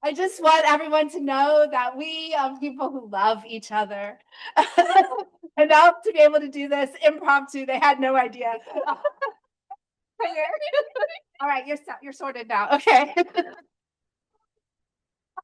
I just want everyone to know that we are people who love each other. Enough to be able to do this impromptu. They had no idea. All right, you're sorted now. Okay.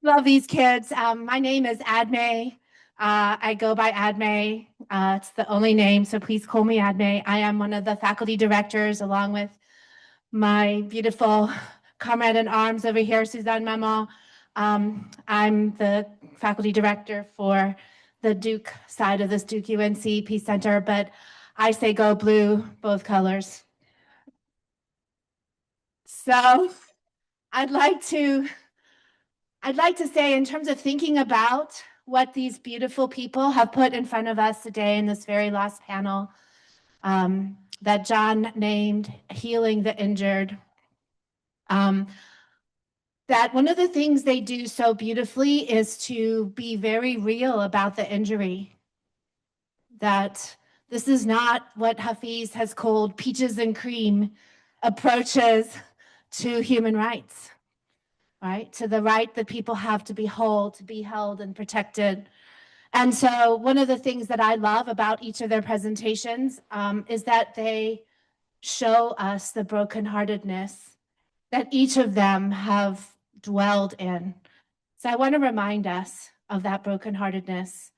Love these kids. My name is Admay. I go by Admay. It's the only name, so please call me Admay. I am one of the faculty directors, along with my beautiful comrade in arms over here, Suzanne Memo. I'm the faculty director for the Duke side of this Duke-UNC Peace Center, but I say go blue, both colors. So I'd like to say, in terms of thinking about what these beautiful people have put in front of us today in this very last panel, that John named Healing the Injured, that one of the things they do so beautifully is to be very real about the injury. That this is not what Hafiz has called peaches and cream approaches to human rights, right? To the right that people have to be whole, to be held and protected. And so one of the things that I love about each of their presentations is that they show us the brokenheartedness that each of them have dwelled in. So I want to remind us of that brokenheartedness.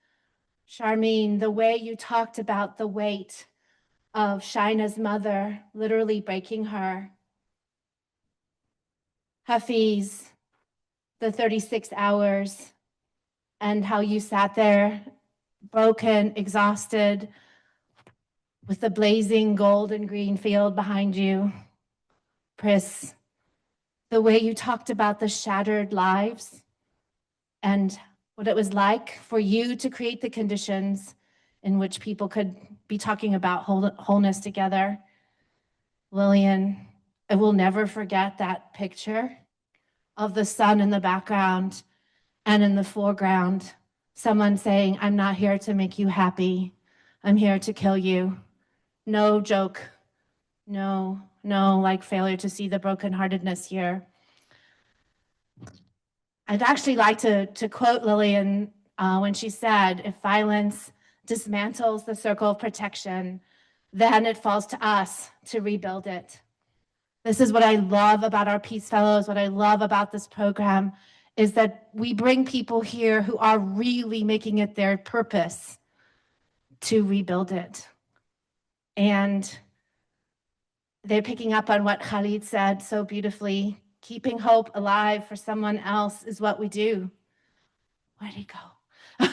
Sharmeen, the way you talked about the weight of Shaina's mother literally breaking her. Hafiz, the 36 hours, and how you sat there broken, exhausted, with the blazing gold and green field behind you. Pris, the way you talked about the shattered lives and what it was like for you to create the conditions in which people could be talking about wholeness together. Lilian, I will never forget that picture of the sun in the background and in the foreground, someone saying, I'm not here to make you happy. I'm here to kill you. No joke. No, like failure to see the brokenheartedness here. I'd actually like to quote Lilian when she said, if violence dismantles the circle of protection, then it falls to us to rebuild it. This is what I love about our Peace Fellows, what I love about this program, is that we bring people here who are really making it their purpose to rebuild it. And they're picking up on what Khalid said so beautifully. Keeping hope alive for someone else is what we do. Where'd he go?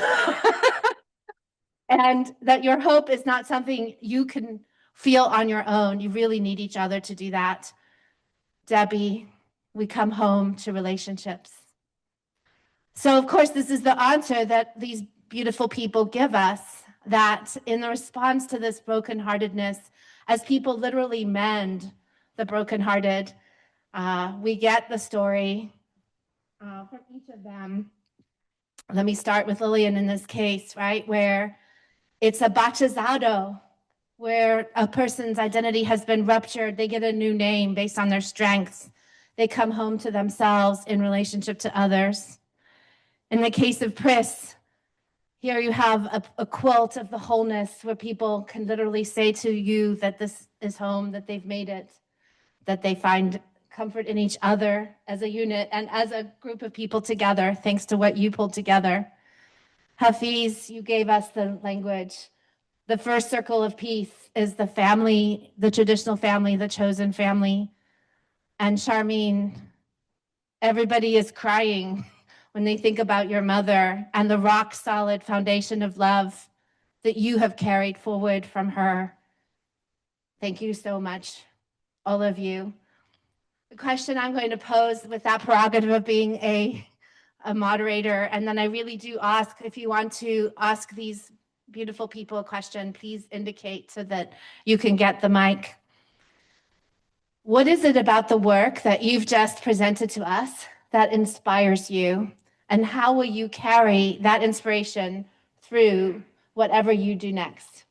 And that your hope is not something you can feel on your own. You really need each other to do that. Debbie, we come home to relationships. So, of course, this is the answer that these beautiful people give us, that in the response to this brokenheartedness, as people literally mend the brokenhearted, we get the story from each of them. Let me start with Lilian in this case, right, where it's a bachazado, where a person's identity has been ruptured. They get a new name based on their strengths. They come home to themselves in relationship to others. In the case of Pris, here you have a quilt of the wholeness where people can literally say to you that this is home, that they've made it, that they find comfort in each other as a unit and as a group of people together, thanks to what you pulled together. Hafiz, you gave us the language. The first circle of peace is the family, the traditional family, the chosen family. And Sharmeen, everybody is crying when they think about your mother and the rock solid foundation of love that you have carried forward from her. Thank you so much, all of you. The question I'm going to pose with that prerogative of being a moderator, and then I really do ask, if you want to ask these beautiful people a question, please indicate so that you can get the mic. What is it about the work that you've just presented to us that inspires you? And how will you carry that inspiration through whatever you do next?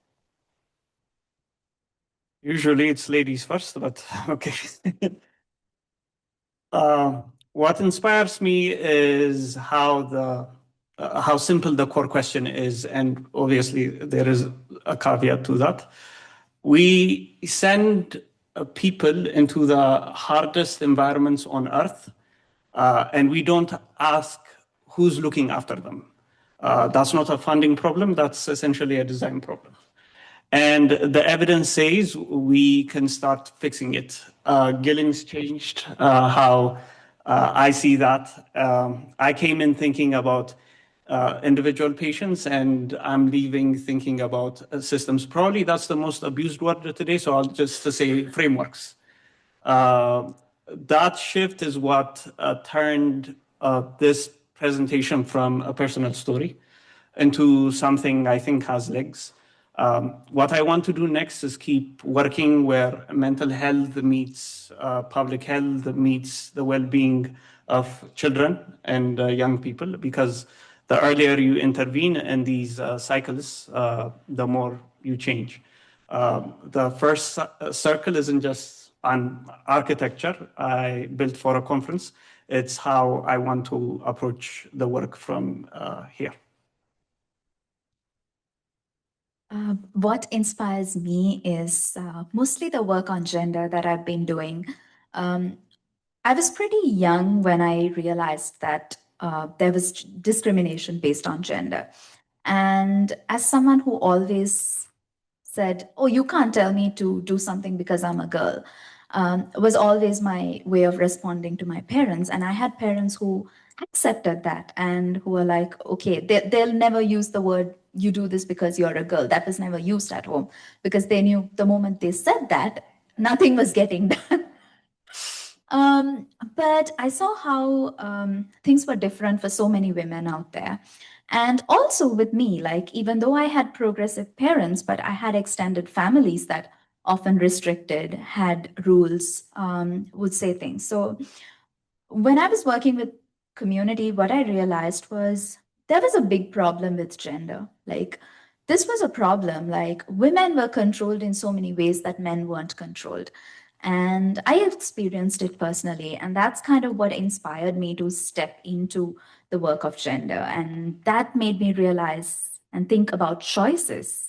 Usually it's ladies first, but okay. What inspires me is how simple the core question is, and obviously there is a caveat to that. We send people into the hardest environments on earth, and we don't ask who's looking after them. That's not a funding problem, that's essentially a design problem. And the evidence says we can start fixing it. Gilling's changed how I see that. I came in thinking about individual patients, and I'm leaving thinking about systems. Probably that's the most abused word today, so I'll just say frameworks. That shift is what turned this presentation from a personal story into something I think has legs. What I want to do next is keep working where mental health meets public health, meets the well-being of children and young people, because the earlier you intervene in these cycles, the more you change. The first circle isn't just an architecture I built for a conference. It's how I want to approach the work from here. What inspires me is mostly the work on gender that I've been doing. I was pretty young when I realized that there was discrimination based on gender. And as someone who always said, "Oh, you can't tell me to do something because I'm a girl," was always my way of responding to my parents. And I had parents who accepted that and who were like, okay, they'll never use the word, "You do this because you're a girl." That was never used at home, because they knew the moment they said that, nothing was getting done. But I saw how things were different for so many women out there. And also with me, like, even though I had progressive parents, but I had extended families that often restricted, had rules, would say things. So when I was working with community, what I realized was there was a big problem with gender. Like, this was a problem. Like, women were controlled in so many ways that men weren't controlled. And I experienced it personally. And that's kind of what inspired me to step into the work of gender. And that made me realize and think about choices.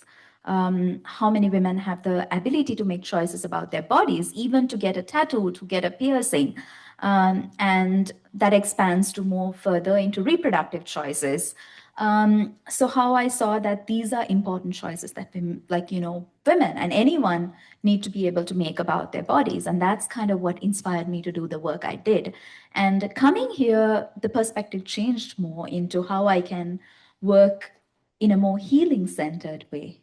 How many women have the ability to make choices about their bodies, even to get a tattoo, to get a piercing. And that expands to more further into reproductive choices. So how I saw that these are important choices that women and anyone need to be able to make about their bodies. And that's kind of what inspired me to do the work I did. And coming here, the perspective changed more into how I can work in a more healing centered way.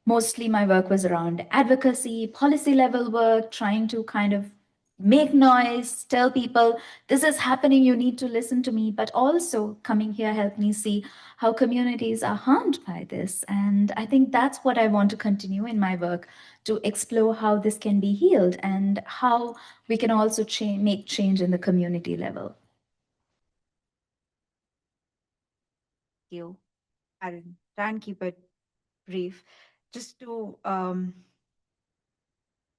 Mostly my work was around advocacy, policy level work, trying to kind of make noise, tell people this is happening, you need to listen to me. But also coming here helped me see how communities are harmed by this. And I think that's what I want to continue in my work, to explore how this can be healed and how we can also make change in the community level. Thank you. I'll try and keep it brief. Just to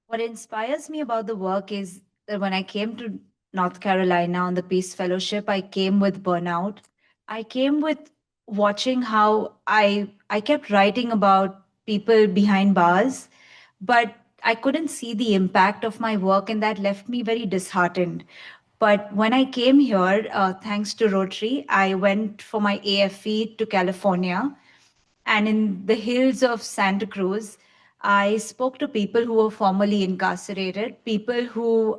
what inspires me about the work is that when I came to North Carolina on the Peace Fellowship, I came with burnout. I came with watching how I kept writing about people behind bars, but I couldn't see the impact of my work, and that left me very disheartened. But when I came here, thanks to Rotary, I went for my AFE to California, and in the hills of Santa Cruz, I spoke to people who were formerly incarcerated, people who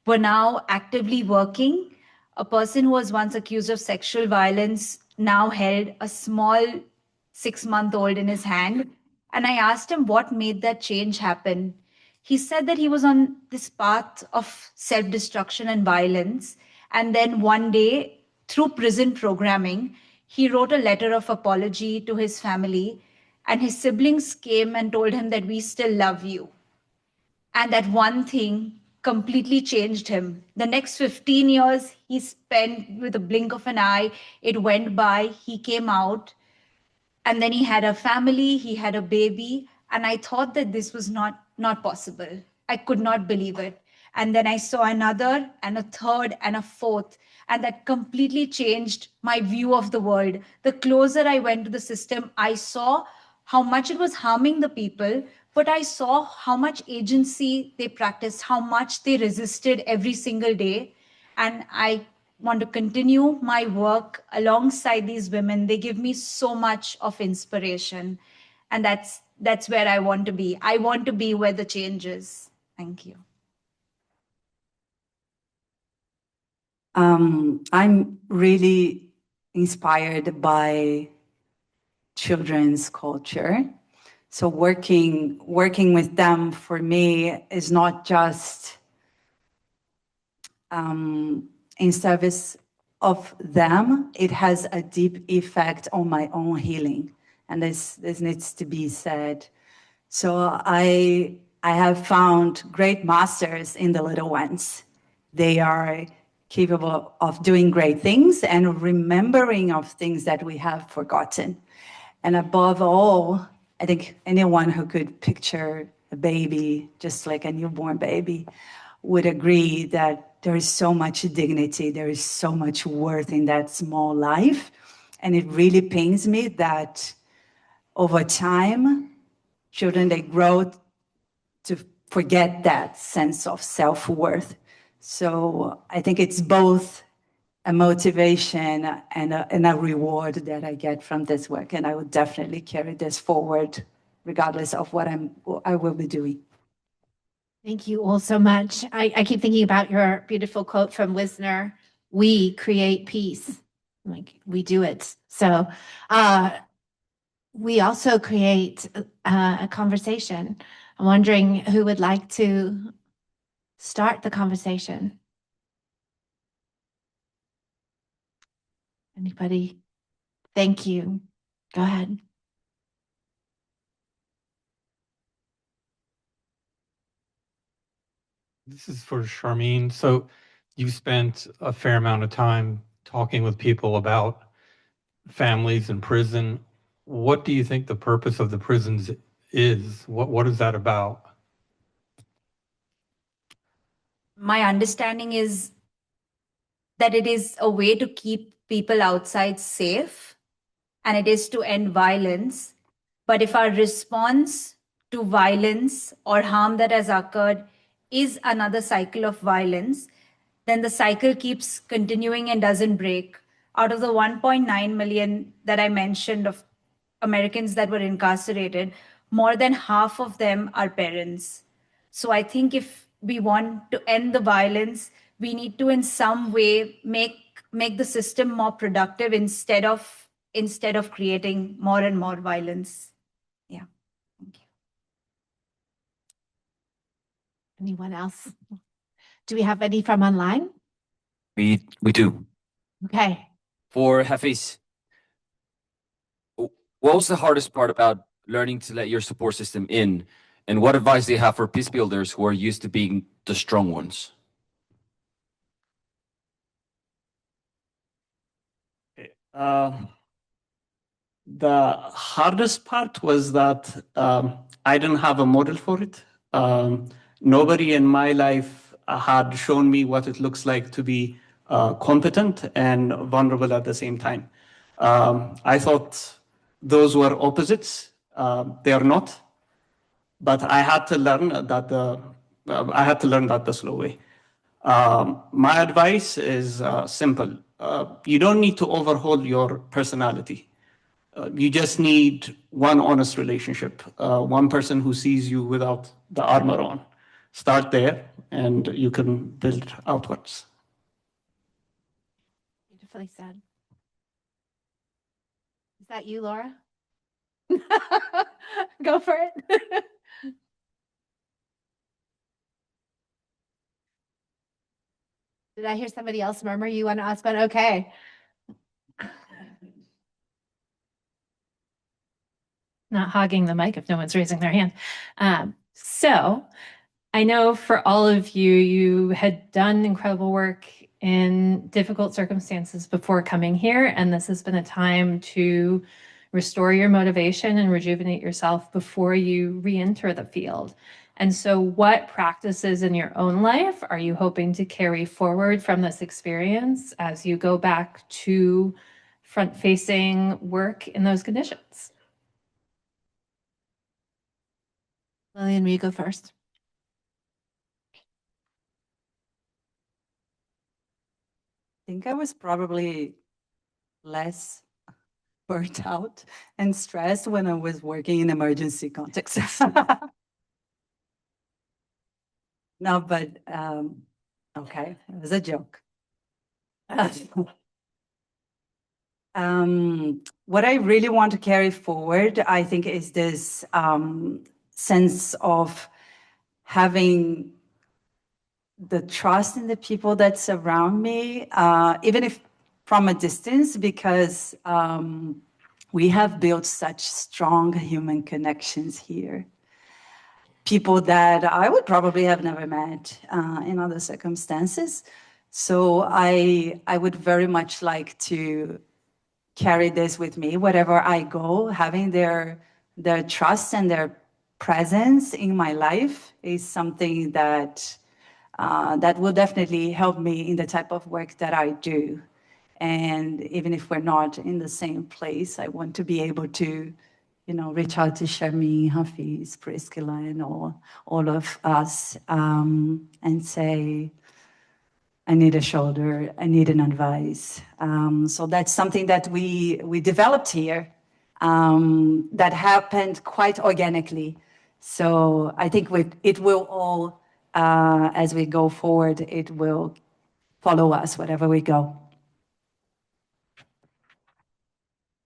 were now actively working. A person who was once accused of sexual violence now held a small 6-month-old in his hand. And I asked him what made that change happen. He said that he was on this path of self destruction and violence. And then one day, through prison programming, he wrote a letter of apology to his family. And his siblings came and told him that we still love you. And that one thing completely changed him. The next 15 years he spent with a blink of an eye. It went by, he came out, and then he had a family, he had a baby. And I thought that this was not possible. I could not believe it. And then I saw another and a third and a fourth. And that completely changed my view of the world. The closer I went to the system, I saw how much it was harming the people, but I saw how much agency they practiced, how much they resisted every single day. And I want to continue my work alongside these women. They give me so much of inspiration. And that's where I want to be. I want to be where the change is. Thank you. I'm really inspired by children's culture. So working with them for me is not just in service of them. It has a deep effect on my own healing, and this needs to be said. So I have found great masters in the little ones. They are capable of doing great things and remembering of things that we have forgotten. And above all, I think anyone who could picture a baby, just like a newborn baby, would agree that there is so much dignity, there is so much worth in that small life. And it really pains me that over time, children, they grow to forget that sense of self-worth. So I think it's both a motivation and a reward that I get from this work. And I will definitely carry this forward, regardless of what I will be doing. Thank you all so much. I keep thinking about your beautiful quote from Wisner, "We create peace." Like, we do it. So we also create a conversation. I'm wondering who would like to start the conversation. Anybody? Thank you. Go ahead. This is for Sharmeen. So you spent a fair amount of time talking with people about families in prison. What do you think the purpose of the prisons is? What is that about? My understanding is that it is a way to keep people outside safe, and it is to end violence. But if our response to violence or harm that has occurred is another cycle of violence, then the cycle keeps continuing and doesn't break. Out of the 1.9 million that I mentioned of Americans that were incarcerated, more than half of them are parents. So I think if we want to end the violence, we need to in some way make the system more productive instead of creating more and more violence. Yeah. Thank you. Anyone else? Do we have any from online? We do. Okay. For Hafiz, what was the hardest part about learning to let your support system in? And what advice do you have for peace builders who are used to being the strong ones? The hardest part was that I didn't have a model for it. Nobody in my life had shown me what it looks like to be competent and vulnerable at the same time. I thought those were opposites. They are not. But I had to learn that the slow way. My advice is simple. You don't need to overhaul your personality. You just need one honest relationship, one person who sees you without the armor on. Start there, and you can build outwards. Beautifully said. Is that you, Laura? Go for it. Did I hear somebody else murmur you want to ask one? Okay. Not hogging the mic if no one's raising their hand. So I know for all of you, you had done incredible work in difficult circumstances before coming here, and this has been a time to restore your motivation and rejuvenate yourself before you re-enter the field. And so, what practices in your own life are you hoping to carry forward from this experience as you go back to front facing work in those conditions? Lilian, will you go first? I think I was probably less burnt out and stressed when I was working in emergency contexts. No, but okay, it was a joke. What I really want to carry forward, I think, is this sense of having the trust in the people that surround me, even if from a distance, because we have built such strong human connections here. People that I would probably have never met in other circumstances. So I would very much like to carry this with me wherever I go. Having their trust and their presence in my life is something that that will definitely help me in the type of work that I do. And even if we're not in the same place, I want to be able to, you know, reach out to Sharmeen, Hafiz, Priskila, and all of us and say, I need a shoulder, I need an advice. So that's something that we developed here that happened quite organically. So I think it will all, as we go forward, it will follow us wherever we go.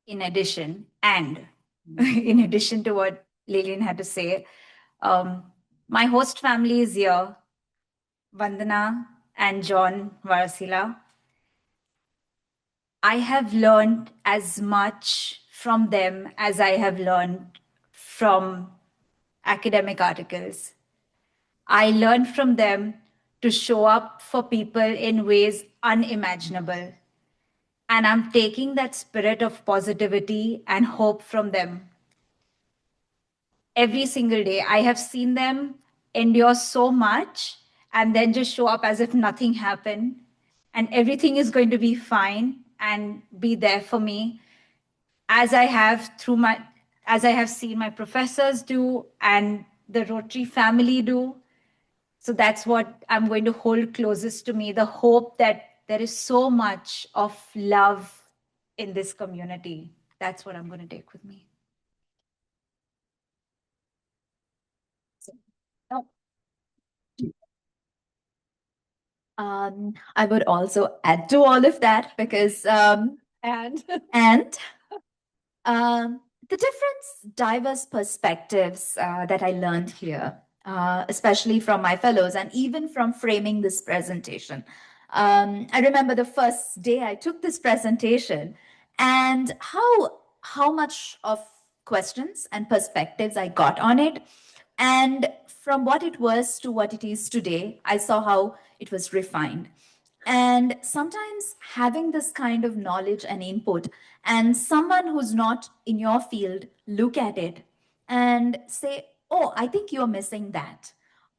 In addition, in addition to what Lilian had to say, my host family is here, Vandana and John Varasila. I have learned as much from them as I have learned from academic articles. I learned from them to show up for people in ways unimaginable. And I'm taking that spirit of positivity and hope from them. Every single day, I have seen them endure so much and then just show up as if nothing happened and everything is going to be fine and be there for me, as I have seen my professors do and the Rotary family do. So that's what I'm going to hold closest to me, the hope that there is so much of love in this community. That's what I'm going to take with me. I would also add to all of that because And the diverse perspectives that I learned here, especially from my fellows and even from framing this presentation. I remember the first day I took this presentation and how much of questions and perspectives I got on it. And from what it was to what it is today, I saw how it was refined. And sometimes having this kind of knowledge and input, and someone who's not in your field look at it and say, oh, I think you're missing that.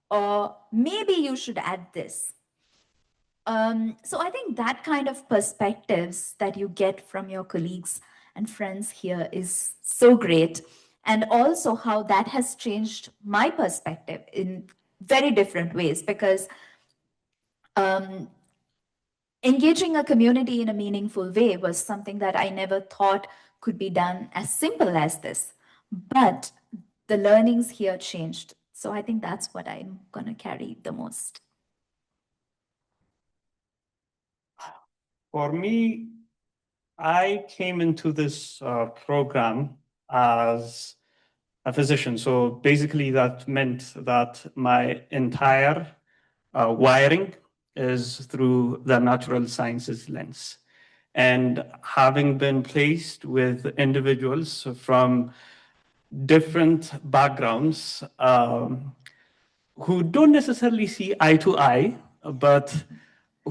Or maybe you should add this. So I think that kind of perspectives that you get from your colleagues and friends here is so great. And also how that has changed my perspective in very different ways, because engaging a community in a meaningful way was something that I never thought could be done as simple as this. But the learnings here changed. So I think that's what I'm going to carry the most. For me, I came into this program as a physician. So basically that meant that my entire wiring is through the natural sciences lens. And having been placed with individuals from different backgrounds who don't necessarily see eye to eye, but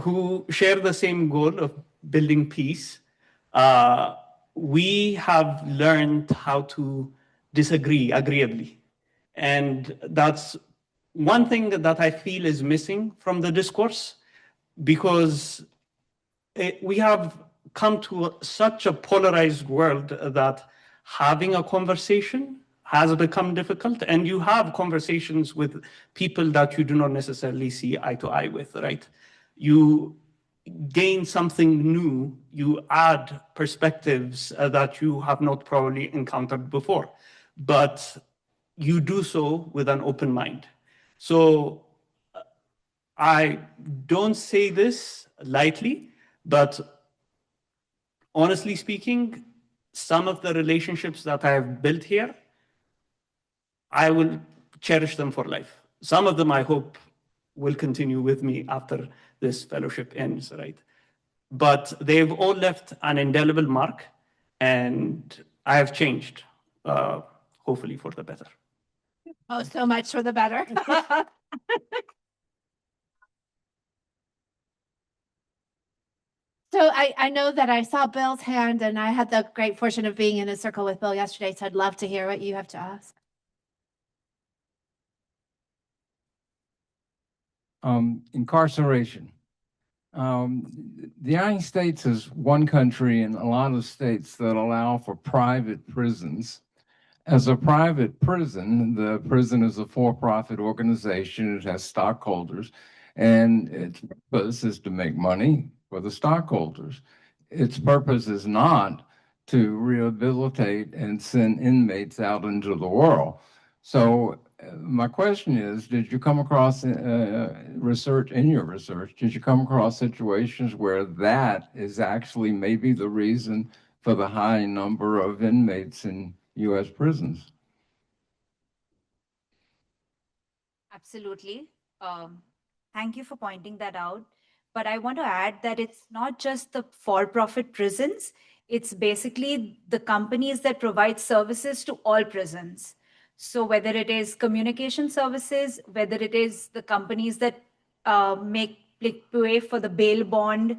who share the same goal of building peace, we have learned how to disagree agreeably. And that's one thing that I feel is missing from the discourse, because we have come to such a polarized world that having a conversation has become difficult, and you have conversations with people that you do not necessarily see eye to eye with, right? You gain something new, you add perspectives that you have not probably encountered before, but you do so with an open mind. So I don't say this lightly, but honestly speaking, some of the relationships that I have built here, I will cherish them for life. Some of them, I hope, will continue with me after this fellowship ends, right? But they've all left an indelible mark, and I have changed, hopefully for the better. Oh, so much for the better. So I know that I saw Bill's hand, and I had the great fortune of being in a circle with Bill yesterday, so I'd love to hear what you have to ask. Incarceration. The United States is one country in a lot of states that allow for private prisons. As a private prison, the prison is a for-profit organization. It has stockholders, and its purpose is to make money for the stockholders. Its purpose is not to rehabilitate and send inmates out into the world. So my question is, did you come across research, did you come across situations where that is actually maybe the reason for the high number of inmates in U.S. prisons? Absolutely. Thank you for pointing that out. But I want to add that it's not just the for-profit prisons, it's basically the companies that provide services to all prisons. So whether it is communication services, whether it is the companies that pay for the bail bond,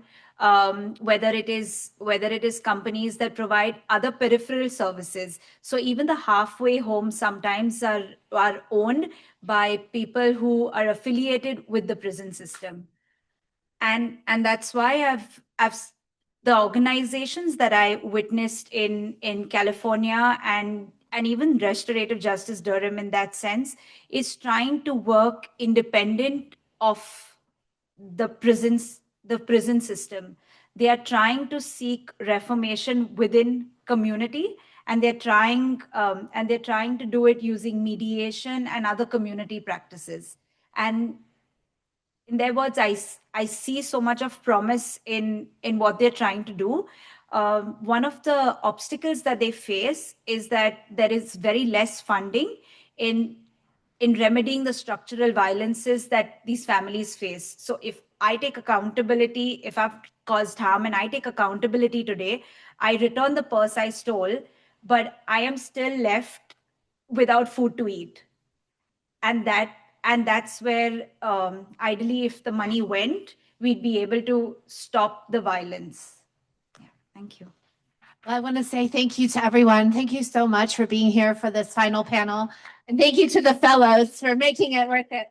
whether it is companies that provide other peripheral services. So even the halfway homes sometimes are owned by people who are affiliated with the prison system. And that's why the organizations that I witnessed in California and even Restorative Justice Durham in that sense is trying to work independent of the prison system. They are trying to seek reformation within community, and they're trying to do it using mediation and other community practices. And in their words, I see so much of promise in what they're trying to do. One of the obstacles that they face is that there is very less funding in remedying the structural violences that these families face. So if I take accountability, if I've caused harm and I take accountability today, I return the purse I stole, but I am still left without food to eat. And that's where ideally, if the money went, we'd be able to stop the violence. Yeah, thank you. Well, I want to say thank you to everyone. Thank you so much for being here for this final panel. And thank you to the fellows for making it worth it.